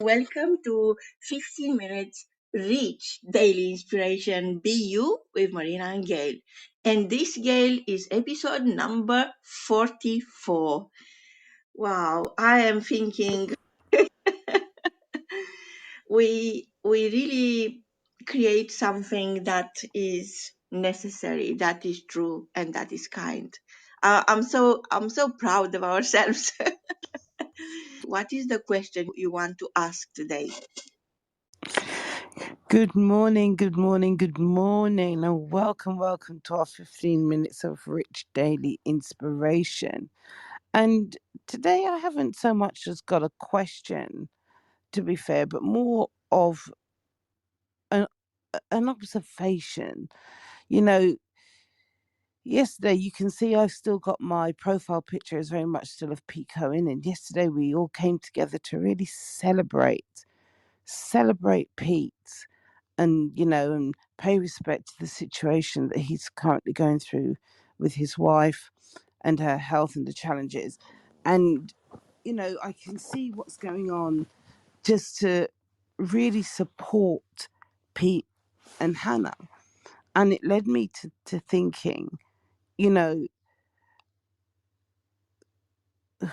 Welcome to 15 minutes Reach Daily Inspiration BU with Marina and Gayle. And this Gayle is episode number 44. Wow, I am thinking we really create something that is necessary, that is true, and that is kind. I'm so proud of ourselves. What is the question you want to ask today? Good morning, good morning, good morning, and welcome to our 15 minutes of rich daily inspiration. And today I haven't so much as got a question, to be fair, but more of an, an observation. You know, yesterday you can see I've still got my profile picture is very much still of Pete Cohen, and yesterday we all came together to really celebrate Pete and pay respect to the situation that he's currently going through with his wife and her health and the challenges. And, I can see what's going on just to really support Pete and Hannah. And it led me to thinking, you know,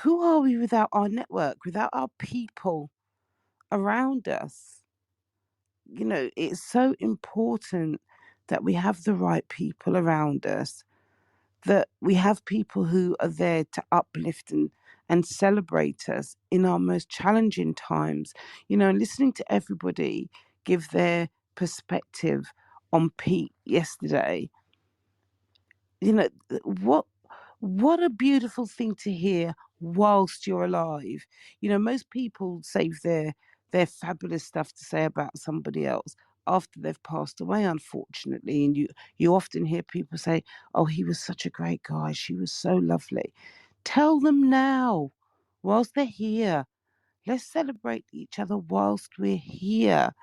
who are we without our network, without our people around us? It's so important that we have the right people around us, that we have people who are there to uplift and celebrate us in our most challenging times. And listening to everybody give their perspective on Pete yesterday, you know, what what a beautiful thing to hear whilst you're alive. Most people save their fabulous stuff to say about somebody else after they've passed away, unfortunately. And you often hear people say, "Oh, he was such a great guy. She was so lovely." Tell them now, whilst they're here. Let's celebrate each other whilst we're here,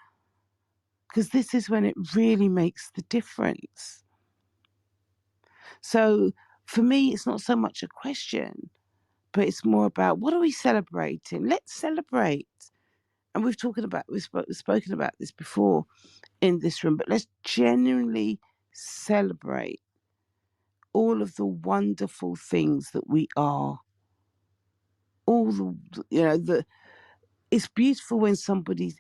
because this is when it really makes the difference. So for me, it's not so much a question, but it's more about what are we celebrating? Let's celebrate. And we've spoken about this before in this room, but let's genuinely celebrate all of the wonderful things that we are. All the it's beautiful when somebody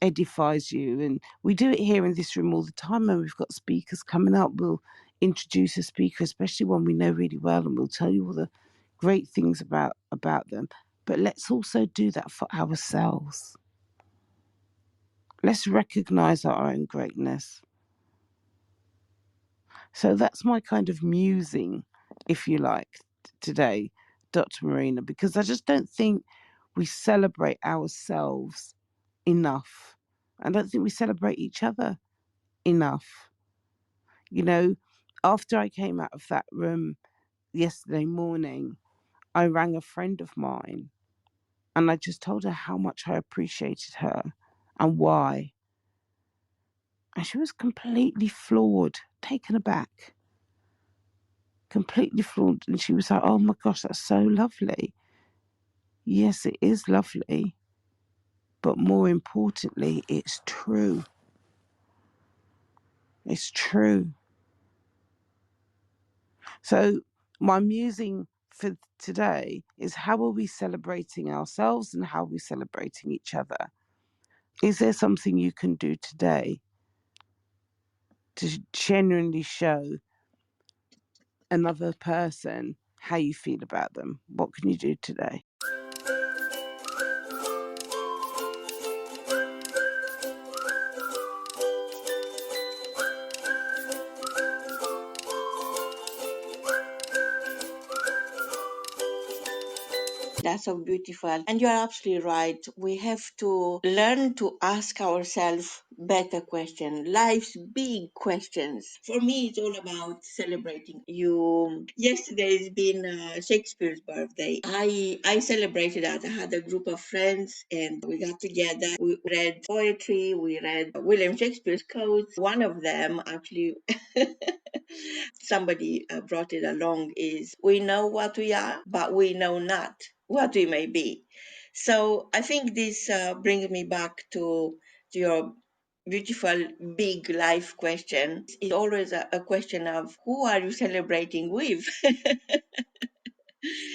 edifies you, and we do it here in this room all the time. And we've got speakers coming up. We'll introduce a speaker, especially one we know really well, and we'll tell you all the great things about them. But let's also do that for ourselves. Let's recognize our own greatness. So that's my kind of musing, if you like, today, Dr. Marina, because I just don't think we celebrate ourselves enough. I don't think we celebrate each other enough. After I came out of that room yesterday morning, I rang a friend of mine and I just told her how much I appreciated her and why. And she was completely floored, taken aback, completely floored. And she was like, "Oh my gosh, that's so lovely." Yes, it is lovely. But more importantly, it's true. It's true. So my musing for today is, how are we celebrating ourselves and how are we celebrating each other? Is there something you can do today to genuinely show another person how you feel about them? What can you do today? That's so beautiful. And you're absolutely right. We have to learn to ask ourselves better questions, life's big questions. For me, it's all about celebrating you. Yesterday's been Shakespeare's birthday. I celebrated that. I had a group of friends and we got together. We read poetry. We read William Shakespeare's quotes. One of them actually somebody brought it along is, we know what we are, but we know not what we may be. So I think this brings me back to your beautiful big life question. It's always a question of who are you celebrating with?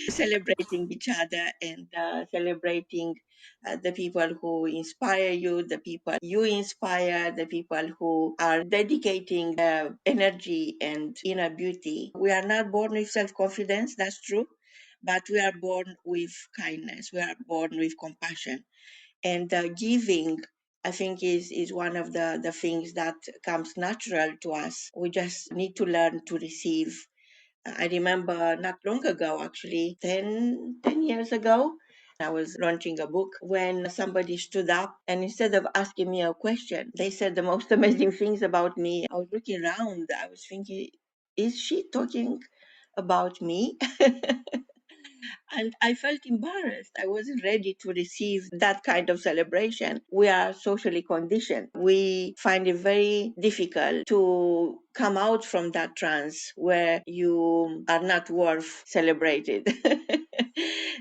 Celebrating each other and celebrating the people who inspire you, the people you inspire, the people who are dedicating energy and inner beauty. We are not born with self confidence, that's true, but we are born with kindness, we are born with compassion. And giving, I think, is one of the things that comes natural to us. We just need to learn to receive. I remember not long ago, actually, 10 years ago, I was launching a book when somebody stood up and instead of asking me a question, they said the most amazing things about me. I was looking around, I was thinking, is she talking about me? And I felt embarrassed. I wasn't ready to receive that kind of celebration. We are socially conditioned. We find it very difficult to come out from that trance where you are not worth celebrated.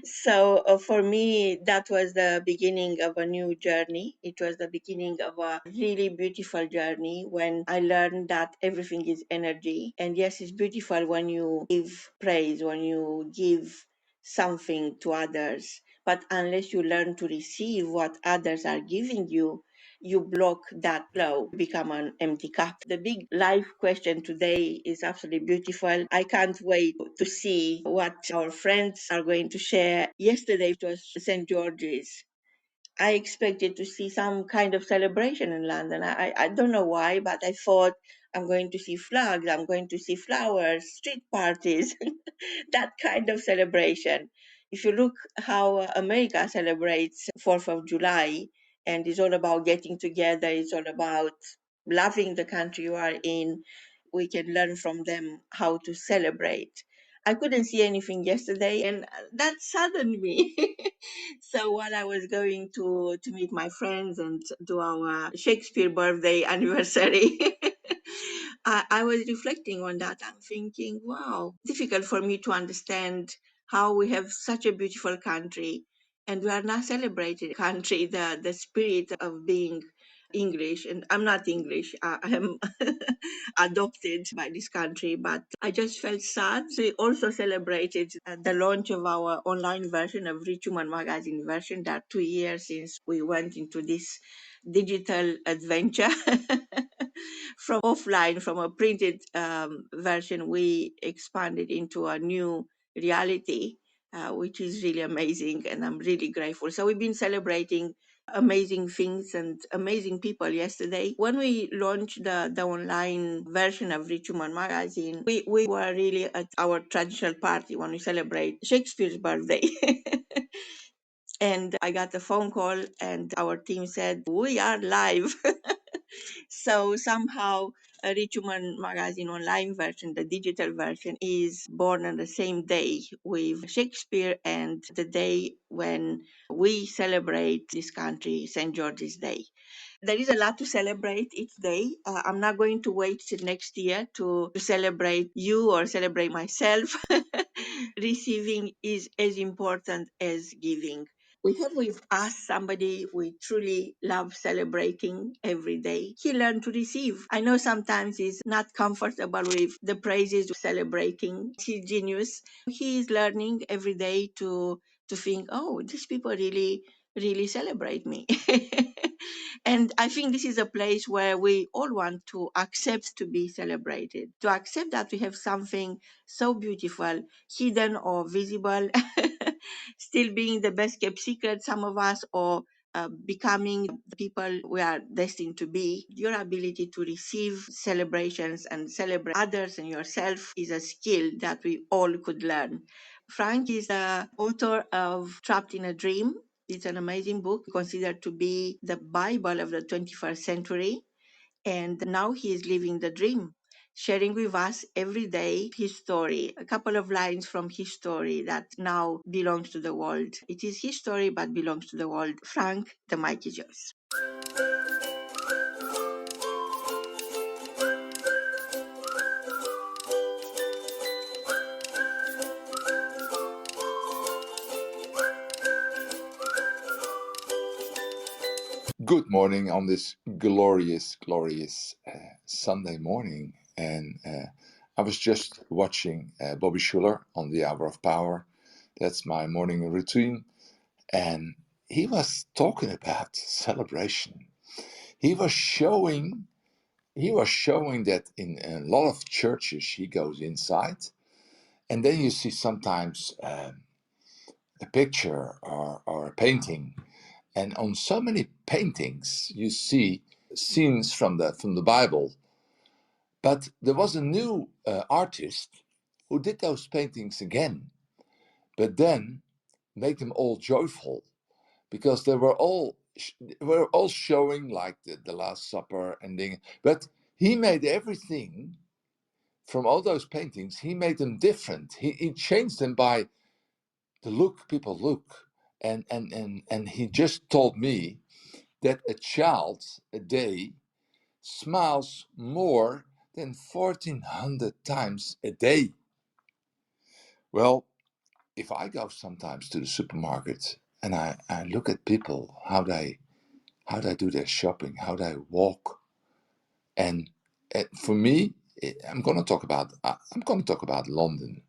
So for me, that was the beginning of a new journey. It was the beginning of a really beautiful journey when I learned that everything is energy. And yes, it's beautiful when you give praise, when you give something to others. But unless you learn to receive what others are giving you, you block that flow, become an empty cup. The big life question today is absolutely beautiful. I can't wait to see what our friends are going to share. Yesterday it was St. George's. I expected to see some kind of celebration in London. I don't know why, but I thought I'm going to see flags, I'm going to see flowers, street parties, that kind of celebration. If you look how America celebrates 4th of July, and it's all about getting together, it's all about loving the country you are in, we can learn from them how to celebrate. I couldn't see anything yesterday, and that saddened me. So while I was going to meet my friends and do our Shakespeare birthday anniversary, I was reflecting on that. I'm thinking, wow, difficult for me to understand how we have such a beautiful country and we are not celebrating the country, the spirit of being English. And I'm not English. I am adopted by this country, but I just felt sad. We also celebrated the launch of our online version of Rich Human Magazine version. That 2 years since we went into this digital adventure. From offline, from a printed version, we expanded into a new reality, which is really amazing, and I'm really grateful. So we've been celebrating amazing things and amazing people yesterday. When we launched the online version of Rich Human Magazine, we were really at our traditional party when we celebrate Shakespeare's birthday. And I got a phone call, and our team said, "We are live." So somehow, a Rich Human Magazine online version, the digital version, is born on the same day with Shakespeare and the day when we celebrate this country, St. George's Day. There is a lot to celebrate each day. I'm not going to wait till next year to celebrate you or celebrate myself. Receiving is as important as giving. We have with us somebody we truly love celebrating every day. He learned to receive. I know sometimes he's not comfortable with the praises of celebrating his genius. He is learning every day to think, oh, these people really celebrate me. And I think this is a place where we all want to accept to be celebrated, to accept that we have something so beautiful, hidden or visible, still being the best kept secret, some of us, or becoming the people we are destined to be. Your ability to receive celebrations and celebrate others and yourself is a skill that we all could learn. Frank is the author of Trapped in a Dream. It's an amazing book, considered to be the Bible of the 21st century. And now he is living the dream, sharing with us every day his story, a couple of lines from his story that now belongs to the world. It is his story, but belongs to the world. Frank, the mic is yours. Good morning on this glorious, glorious Sunday morning. And I was just watching Bobby Schuller on the Hour of Power. That's my morning routine. And he was talking about celebration. He was showing that in a lot of churches he goes inside, and then you see sometimes a picture or a painting. And on so many paintings, you see scenes from the Bible. But there was a new artist who did those paintings again, but then made them all joyful because they were all showing like the Last Supper ending. But he made everything from all those paintings. He made them different. He changed them by the look people look, and he just told me that a child a day smiles more than 1400 times a day. Well, if I go sometimes to the supermarket and I look at people, how they do their shopping, how they walk, and for me, I'm going to talk about London.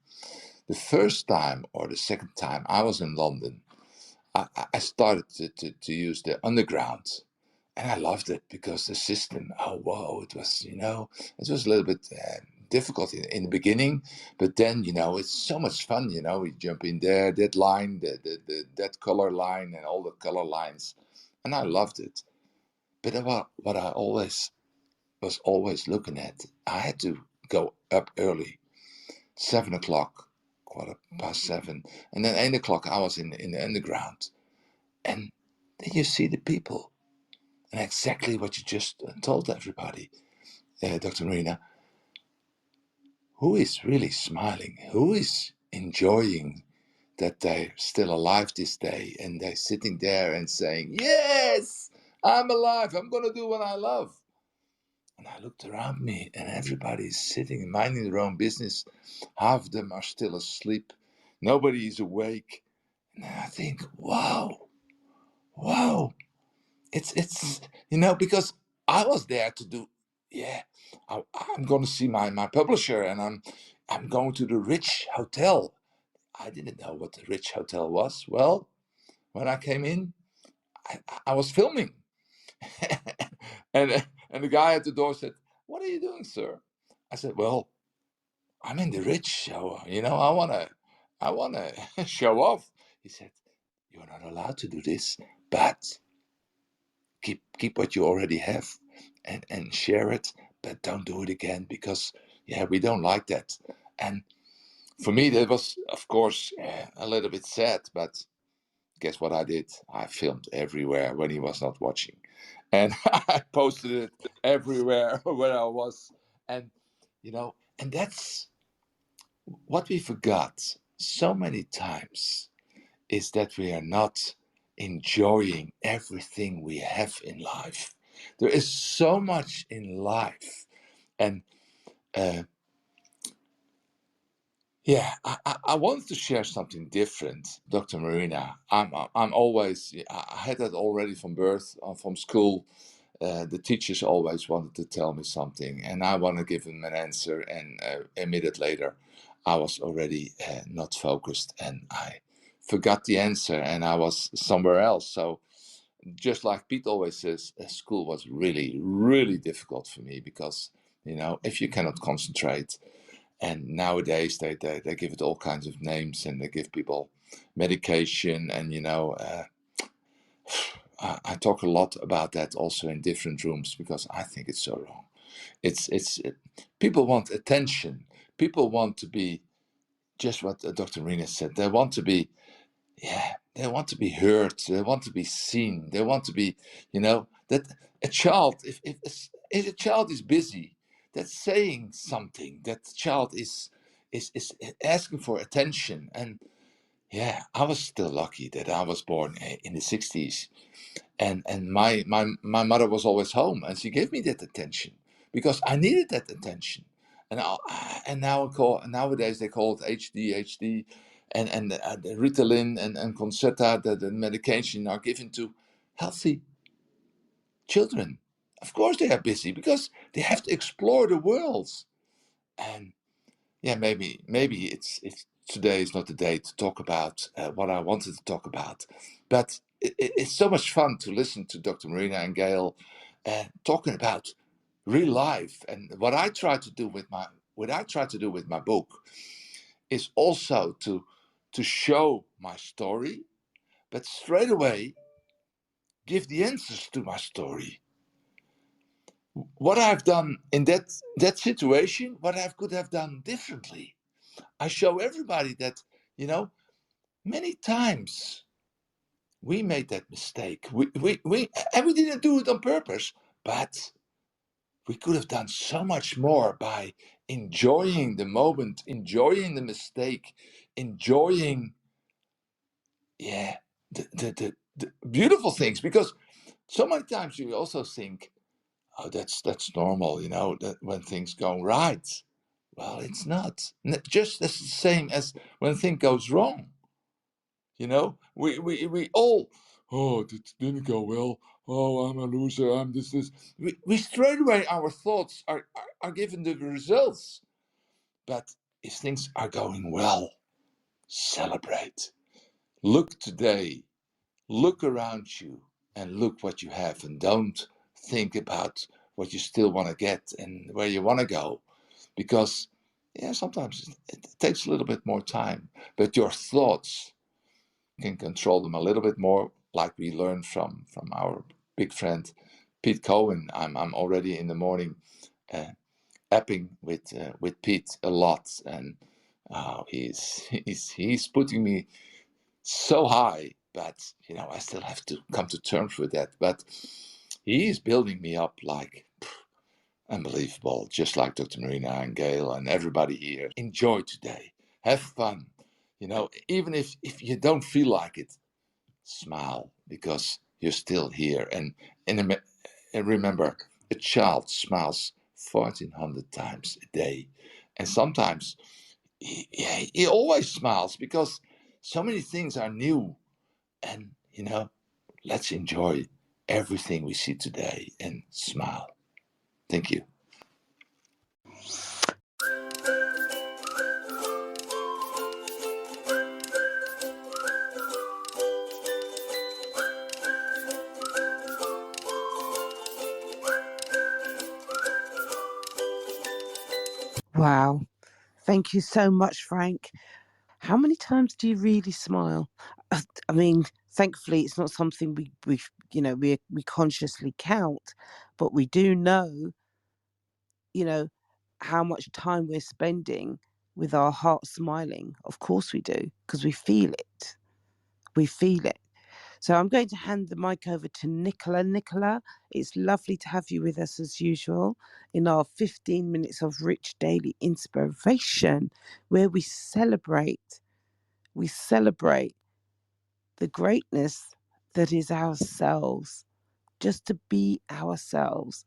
The first time or the second time I was in London, I started to use the underground. And I loved it because the system, oh, whoa, it was a little bit difficult in the beginning, but then, it's so much fun, we jump in there, that line, that color line, and all the color lines. And I loved it. But what I was always looking at, I had to go up early, 7 o'clock, quarter past 7, and then 8 o'clock I was in the underground. And then you see the people, and exactly what you just told everybody, Dr. Marina, who is really smiling, who is enjoying that they're still alive this day, and they're sitting there and saying, yes, I'm alive, I'm going to do what I love. And I looked around me, and everybody's sitting and minding their own business. Half of them are still asleep, nobody is awake. And I think, wow, wow. It's because I was there to do, yeah, I'm going to see my publisher, and I'm going to the Rich Hotel. I didn't know what the Rich Hotel was. Well, when I came in, I was filming. And the guy at the door said, what are you doing, sir? I said, well, I'm in the Rich show, I want to show off. He said, you're not allowed to do this, but keep what you already have, and share it, but don't do it again, because yeah, we don't like that. And for me, that was, of course, a little bit sad, but guess what I did? I filmed everywhere when he was not watching, and I posted it everywhere where I was. And and that's what we forgot so many times, is that we are not enjoying everything we have in life. There is so much in life. And uh, yeah, I wanted to share something different, Dr. Marina. I'm always, I had that already from birth, from school. The teachers always wanted to tell me something, and I want to give them an answer. And a minute later, I was already not focused, and I forgot the answer, and I was somewhere else. So, just like Pete always says, school was really, really difficult for me because, if you cannot concentrate, and nowadays they give it all kinds of names, and they give people medication, and, I talk a lot about that also in different rooms because I think it's so wrong. People want attention. People want to be just what Dr. Rena said. They want to be, yeah, they want to be heard. They want to be seen. They want to be, that a child, if a child is busy, that's saying something. That child is asking for attention. And yeah, I was still lucky that I was born in the 60s, and my mother was always home, and she gave me that attention because I needed that attention. And nowadays they call it HD, and the Ritalin and Concerta, the medication are given to healthy children, of course they are busy because they have to explore the world. And yeah, maybe it's today is not the day to talk about what I wanted to talk about, but it's so much fun to listen to Dr. Marina and Gayle talking about real life. And what I try to do with my book is also to show my story, but straight away give the answers to my story. What I've done in that situation, what I could have done differently. I show everybody that, you know, many times we made that mistake. And we didn't do it on purpose, but we could have done so much more by enjoying the moment, enjoying the mistake, enjoying, yeah, the beautiful things. Because so many times you also think, oh, that's normal, that when things go right. Well, it's not. Just as the same as when things goes wrong. We all, oh, it didn't go well. Oh, I'm a loser. I'm this. We straight away, our thoughts are given the results. But if things are going well, celebrate. Look today, look around you, and look what you have. And don't think about what you still want to get and where you want to go. Because, yeah, sometimes it takes a little bit more time. But your thoughts, can control them a little bit more, like we learned from our big friend Pete Cohen. I'm already in the morning apping with Pete a lot, and he's putting me so high, but I still have to come to terms with that. But he's building me up like unbelievable, just like Dr. Marina and Gayle and everybody here. Enjoy today, have fun. Even if you don't feel like it, smile because you're still here. And remember, a child smiles 1,400 times a day. And sometimes he always smiles because so many things are new. And, let's enjoy everything we see today and smile. Thank you. Wow. Thank you so much, Frank. How many times do you really smile? I mean, thankfully, it's not something we consciously count, but we do know, you know, how much time we're spending with our heart smiling. Of course we do, because we feel it. We feel it. So I'm going to hand the mic over to Nicola. Nicola, it's lovely to have you with us as usual in our 15 minutes of rich daily inspiration, where we celebrate the greatness that is ourselves, just to be ourselves.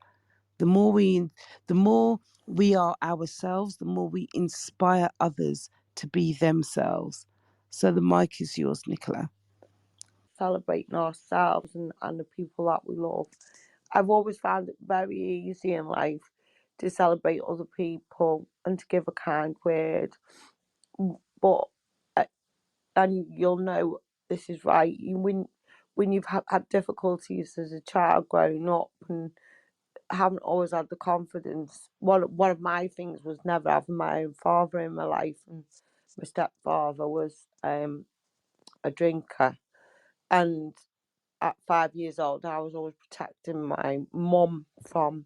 The more we are ourselves, the more we inspire others to be themselves. So the mic is yours, Nicola. Celebrating ourselves and the people that we love. I've always found it very easy in life to celebrate other people and to give a kind word. But and you'll know this is right. When you've had difficulties as a child growing up and haven't always had the confidence. One of my things was never having my own father in my life, and my stepfather was a drinker. And at 5 years old, I was always protecting my mum from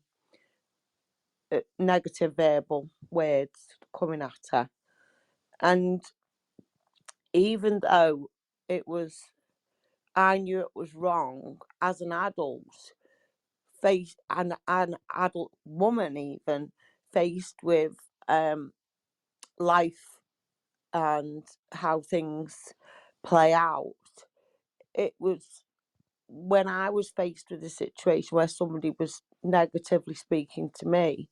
negative verbal words coming at her. And even though it was, I knew it was wrong as an adult, face an adult woman, even faced with life and how things play out. It was when I was faced with a situation where somebody was negatively speaking to me,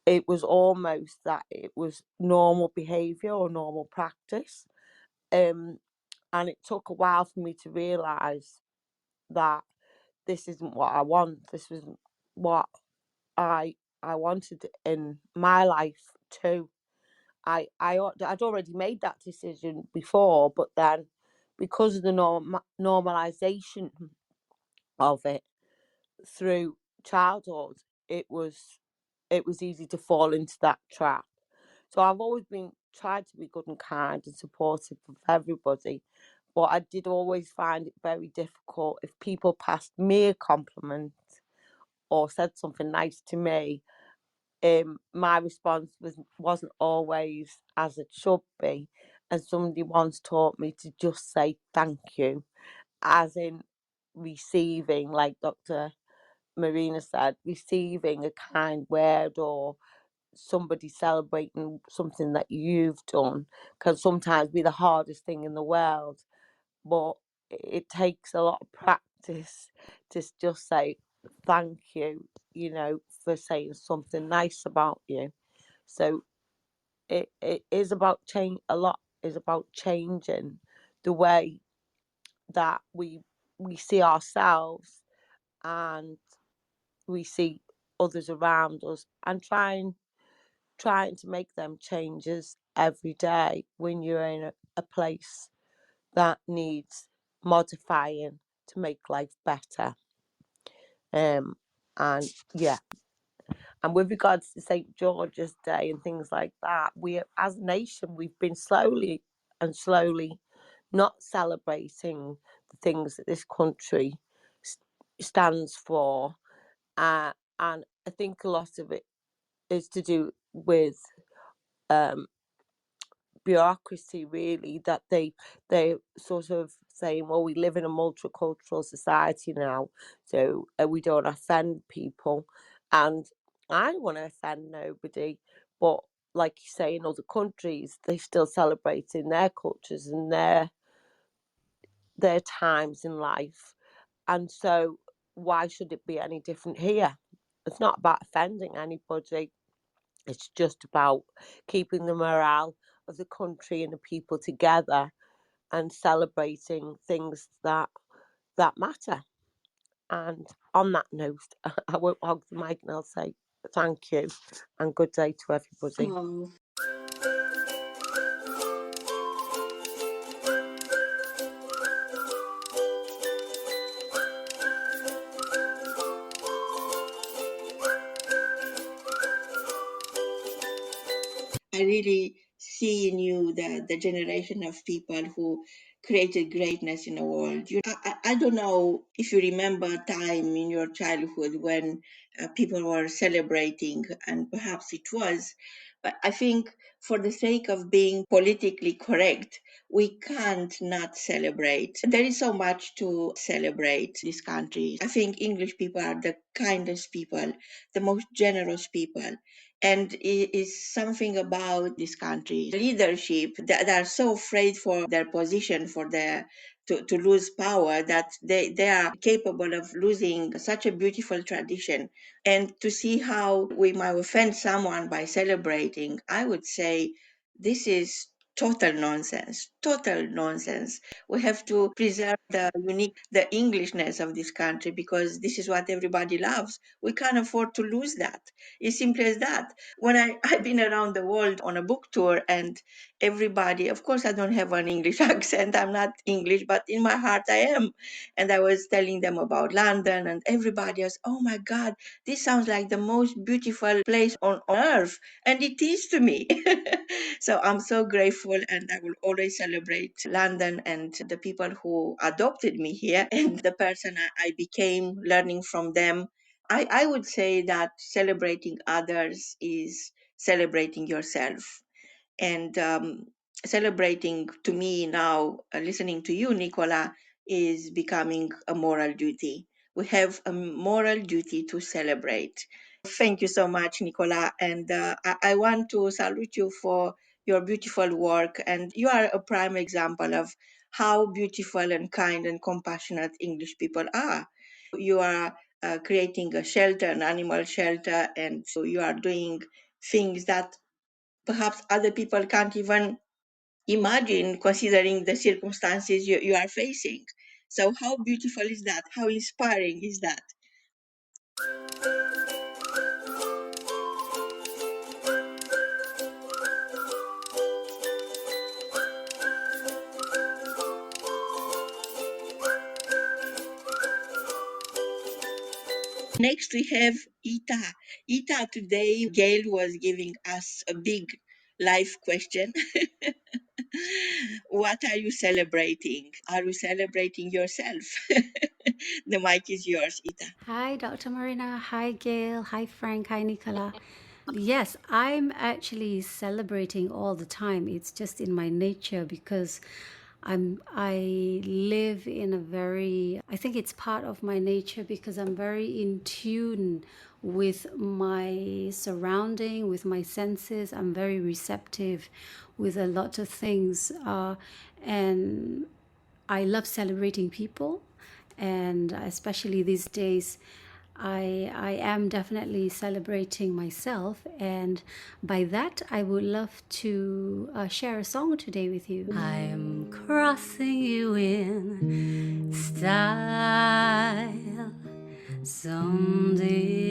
it was almost that it was normal behaviour or normal practice. And it took a while for me to realise that this isn't what I want. This isn't what I I wanted in my life too. I'd already made that decision before, but then because of the normalization of it through childhood, it was easy to fall into that trap. So I've always been tried to be good and kind and supportive of everybody, but I did always find it very difficult if people passed me a compliment or said something nice to me. My response wasn't always as it should be, and somebody once taught me to just say thank you, as in receiving, like Dr. Marina said, receiving a kind word or somebody celebrating something that you've done can sometimes be the hardest thing in the world, but it takes a lot of practice to just say thank you, for saying something nice about you. So it is about change. A lot is about changing the way that we see ourselves and we see others around us, and trying to make them changes every day when you're in a place that needs modifying to make life better. Um, and yeah, and with regards to St. George's Day and things like that, we as a nation we've been slowly not celebrating the things that this country stands for, and I think a lot of it is to do with um, bureaucracy, really, that they sort of saying, well, we live in a multicultural society now, so we don't offend people, and I don't want to offend nobody, but like you say, in other countries they still celebrate in their cultures and their times in life, and so why should it be any different here? It's not about offending anybody. It's just about keeping the morale of the country and the people together and celebrating things that matter. And on that note, I won't hog the mic and I'll say thank you and good day to everybody. Oh, I really see in you the generation of people who created greatness in the world. I don't know if you remember a time in your childhood when people were celebrating, and perhaps it was, but I think for the sake of being politically correct, we can't not celebrate. There is so much to celebrate this country. I think English people are the kindest people, the most generous people, and it is something about this country leadership that are so afraid for their position, for their to lose power, that they are capable of losing such a beautiful tradition. And to see how we might offend someone by celebrating, I would say this is total nonsense. We have to preserve the unique, the Englishness of this country, because this is what everybody loves. We can't afford to lose that. It's simple as that. When I've been around the world on a book tour, and everybody, of course, I don't have an English accent. I'm not English, but in my heart I am. And I was telling them about London, and everybody was, oh my God, this sounds like the most beautiful place on earth. And it is to me. So I'm so grateful, and I will always celebrate London and the people who adopted me here and the person I became learning from them. I would say that celebrating others is celebrating yourself. And celebrating to me now, listening to you, Nicola, is becoming a moral duty. We have a moral duty to celebrate. Thank you so much, Nicola. And I want to salute you for your beautiful work. And you are a prime example of how beautiful and kind and compassionate English people are. You are creating a shelter, an animal shelter, and so you are doing things that perhaps other people can't even imagine, considering the circumstances you are facing. So how beautiful is that? How inspiring is that? Next, we have Ita. Ita, today, Gail was giving us a big life question. What are you celebrating? Are you celebrating yourself? The mic is yours, Ita. Hi, Dr. Marina. Hi, Gail. Hi, Frank. Hi, Nicola. Yes, I'm actually celebrating all the time. It's just in my nature because I live in a very, I think it's part of my nature because I'm very in tune with my surrounding, with my senses. I'm very receptive with a lot of things. And I love celebrating people, and especially these days, I am definitely celebrating myself, and by that, I would love to share a song today with you. I'm crossing you in style someday.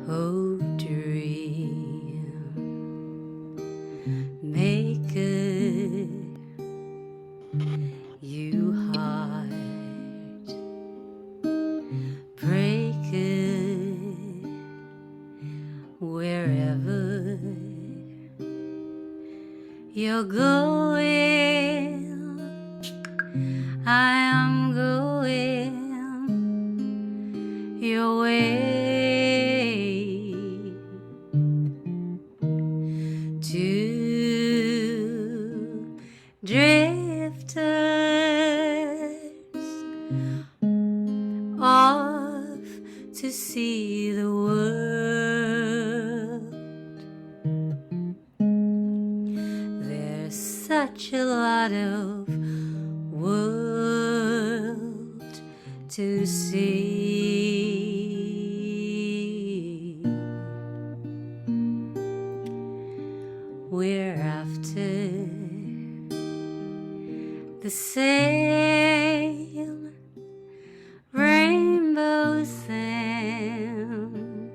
Oh, dream maker, you heart breaker, wherever you're going, I am going your way to drifters off to see the world. There's such a lot of world to see. We're after the same rainbow sand,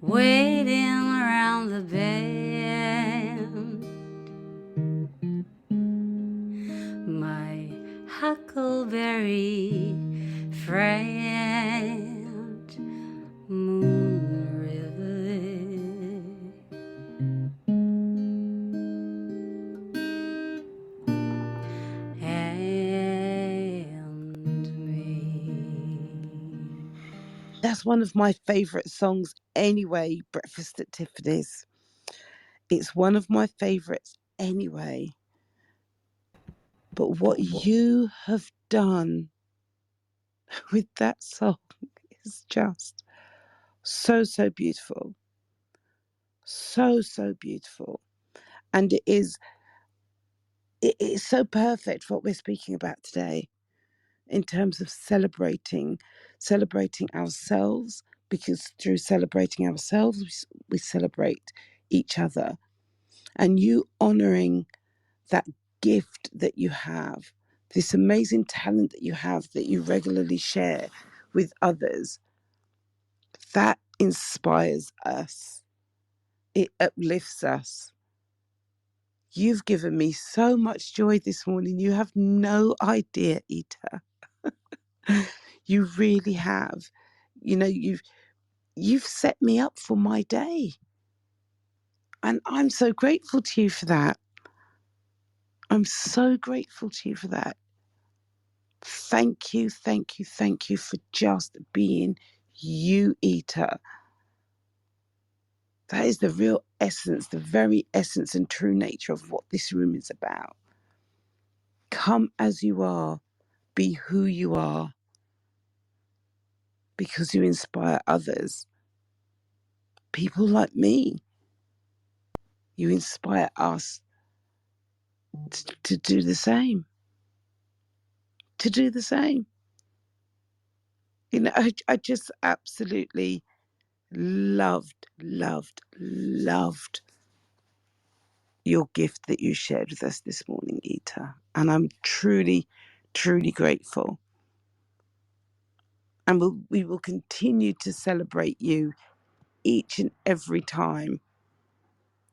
waiting around the bend. My huckleberry friend, Moon River, and me. That's one of my favourite songs anyway, Breakfast at Tiffany's. It's one of my favourites anyway. But what you have done with that song is just so, so beautiful. So, so beautiful. And it's so perfect what we're speaking about today in terms of celebrating ourselves, because through celebrating ourselves, we celebrate each other. And you honouring that gift that you have, this amazing talent that you have that you regularly share with others, that inspires us. It uplifts us. You've given me so much joy this morning. You have no idea, Ita. You really have. You know, you've set me up for my day. And I'm so grateful to you for that. I'm so grateful to you for that. Thank you, thank you, thank you for just being you, Ita. That is the real essence, the very essence and true nature of what this room is about. Come as you are, be who you are, because you inspire others. People like me, you inspire us to do the same. To do the same. You know, I just absolutely loved, loved, loved your gift that you shared with us this morning, Ita. And I'm truly, truly grateful. And we will continue to celebrate you each and every time,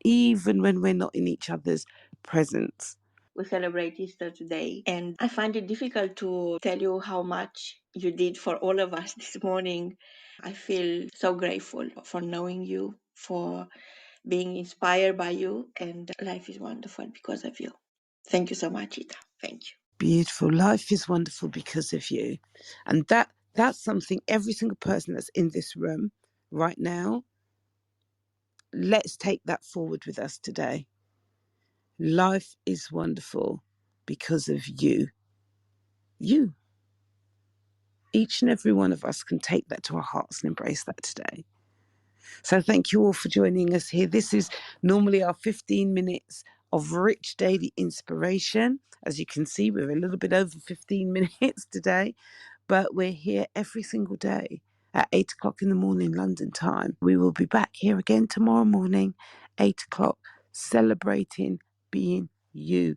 even when we're not in each other's presence. We celebrate Easter today, and I find it difficult to tell you how much you did for all of us this morning. I feel so grateful for knowing you, for being inspired by you, and life is wonderful because of you. Thank you so much, Ita. Thank you. Beautiful. Life is wonderful because of you. And that's something every single person that's in this room right now, let's take that forward with us today. Life is wonderful because of you. You. Each and every one of us can take that to our hearts and embrace that today. So thank you all for joining us here. This is normally our 15 minutes of rich daily inspiration. As you can see, we're a little bit over 15 minutes today, but we're here every single day at 8 o'clock in the morning, London time. We will be back here again tomorrow morning, 8 o'clock, celebrating being you.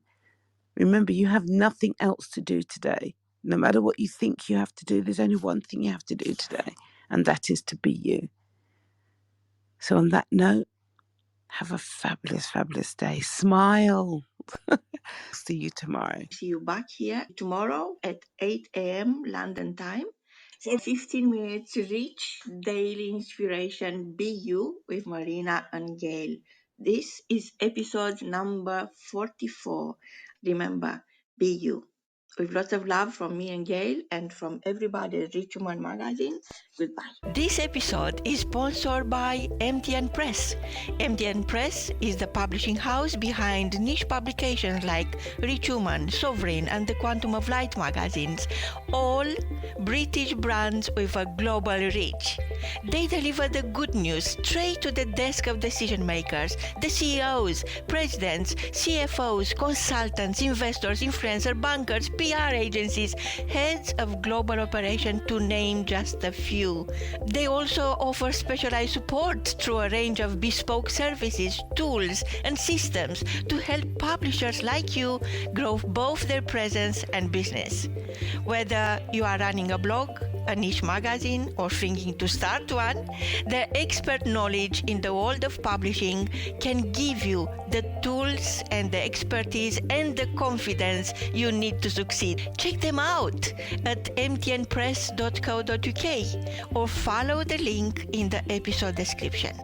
Remember, you have nothing else to do today. No matter what you think you have to do, there's only one thing you have to do today, and that is to be you. So on that note, have a fabulous, fabulous day. Smile. See you tomorrow. See you back here tomorrow at 8 a.m. London time for 15 minutes rich daily inspiration. Be you with Marina and Gayle. This is episode number 44. Remember, be you. With lots of love from me and Gayle and from everybody at Rich Human Magazine. Goodbye. This episode is sponsored by MTN Press. MTN Press is the publishing house behind niche publications like Rich Human, Sovereign, and the Quantum of Light magazines, all British brands with a global reach. They deliver the good news straight to the desk of decision makers, the CEOs, presidents, CFOs, consultants, investors, influencers, bankers, PR agencies, heads of global operations, to name just a few. They also offer specialized support through a range of bespoke services, tools, and systems to help publishers like you grow both their presence and business. Whether you are running a blog, a niche magazine, or thinking to start one, their expert knowledge in the world of publishing can give you the tools and the expertise and the confidence you need to succeed. Check them out at mtnpress.co.uk or follow the link in the episode description.